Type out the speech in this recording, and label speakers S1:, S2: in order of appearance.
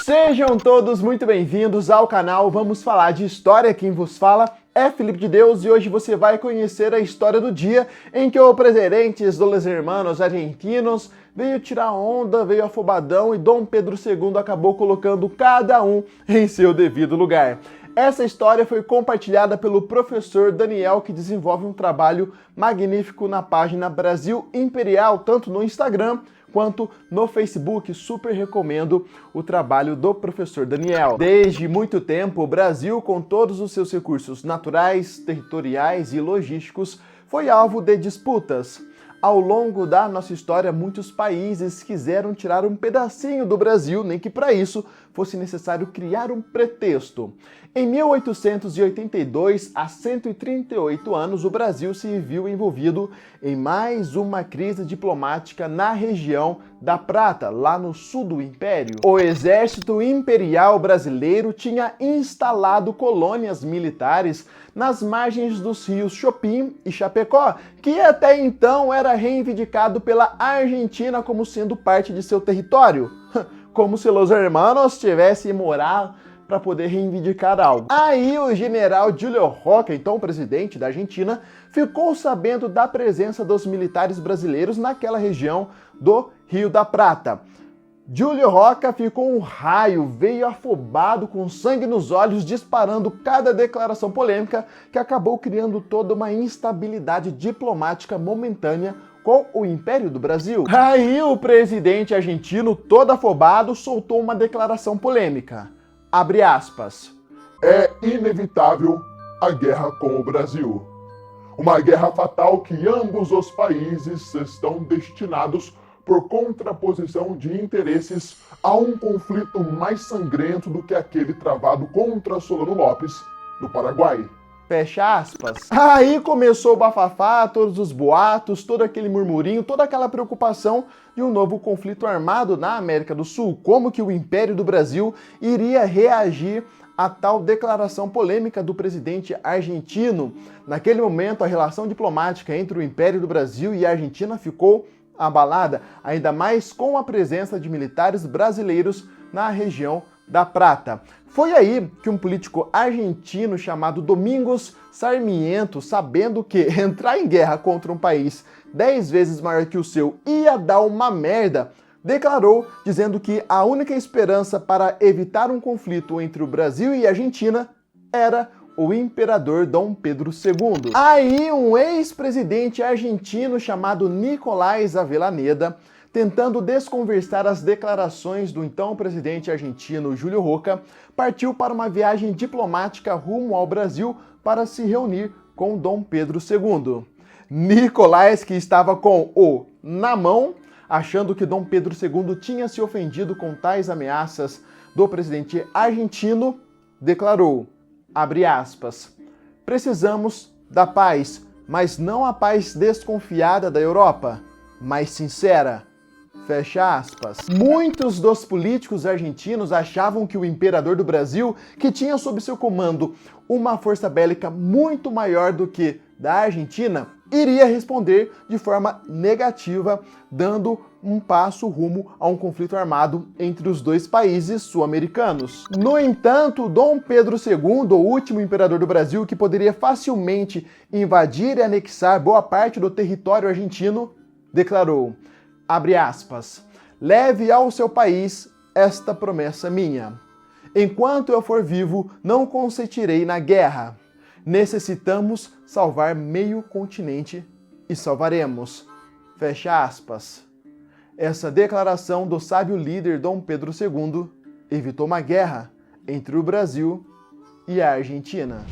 S1: Sejam todos muito bem-vindos ao canal Vamos Falar de História. Quem vos fala é Felipe de Deus e hoje você vai conhecer a história do dia em que o presidente dos hermanos argentinos veio tirar onda, veio afobadão e Dom Pedro II acabou colocando cada um em seu devido lugar. Essa história foi compartilhada pelo professor Daniel, que desenvolve um trabalho magnífico na página Brasil Imperial, tanto no Instagram quanto no Facebook. Super recomendo o trabalho do professor Daniel. Desde muito tempo, o Brasil, com todos os seus recursos naturais, territoriais e logísticos, foi alvo de disputas. Ao longo da nossa história, muitos países quiseram tirar um pedacinho do Brasil, nem que para isso fosse necessário criar um pretexto. Em 1882, há 138 anos, o Brasil se viu envolvido em mais uma crise diplomática na região da Prata, lá no sul do Império. O exército imperial brasileiro tinha instalado colônias militares nas margens dos rios Chopin e Chapecó, que até então era reivindicado pela Argentina como sendo parte de seu território. Como se os hermanos tivessem moral para poder reivindicar algo. Aí o general Júlio Roca, então presidente da Argentina, ficou sabendo da presença dos militares brasileiros naquela região do Rio da Prata. Júlio Roca ficou um raio, veio afobado, com sangue nos olhos, disparando cada declaração polêmica que acabou criando toda uma instabilidade diplomática momentânea com o Império do Brasil. Aí o presidente argentino, todo afobado, soltou uma declaração polêmica. Abre aspas.
S2: É inevitável a guerra com o Brasil. Uma guerra fatal que ambos os países estão destinados por contraposição de interesses a um conflito mais sangrento do que aquele travado contra Solano Lopes, no Paraguai.
S1: Fecha aspas. Aí começou o bafafá, todos os boatos, todo aquele murmurinho, toda aquela preocupação de um novo conflito armado na América do Sul. Como que o Império do Brasil iria reagir a tal declaração polêmica do presidente argentino? Naquele momento, a relação diplomática entre o Império do Brasil e a Argentina ficou abalada, ainda mais com a presença de militares brasileiros na região da Prata. Foi aí que um político argentino chamado Domingos Sarmiento, sabendo que entrar em guerra contra um país 10 vezes maior que o seu ia dar uma merda, declarou, dizendo que a única esperança para evitar um conflito entre o Brasil e a Argentina era o imperador Dom Pedro II. Aí um ex-presidente argentino chamado Nicolás Avellaneda, tentando desconversar as declarações do então presidente argentino Júlio Roca, partiu para uma viagem diplomática rumo ao Brasil para se reunir com Dom Pedro II. Nicolás, que estava com o na mão, achando que Dom Pedro II tinha se ofendido com tais ameaças do presidente argentino, declarou, abre aspas, precisamos da paz, mas não a paz desconfiada da Europa, mas sincera. Fecha aspas. Muitos dos políticos argentinos achavam que o imperador do Brasil, que tinha sob seu comando uma força bélica muito maior do que da Argentina, iria responder de forma negativa, dando um passo rumo a um conflito armado entre os dois países sul-americanos. No entanto, Dom Pedro II, o último imperador do Brasil, que poderia facilmente invadir e anexar boa parte do território argentino, declarou, abre aspas, leve ao seu país esta promessa minha. Enquanto eu for vivo, não consentirei na guerra. Necessitamos salvar meio continente e salvaremos. Fecha aspas. Essa declaração do sábio líder Dom Pedro II evitou uma guerra entre o Brasil e a Argentina.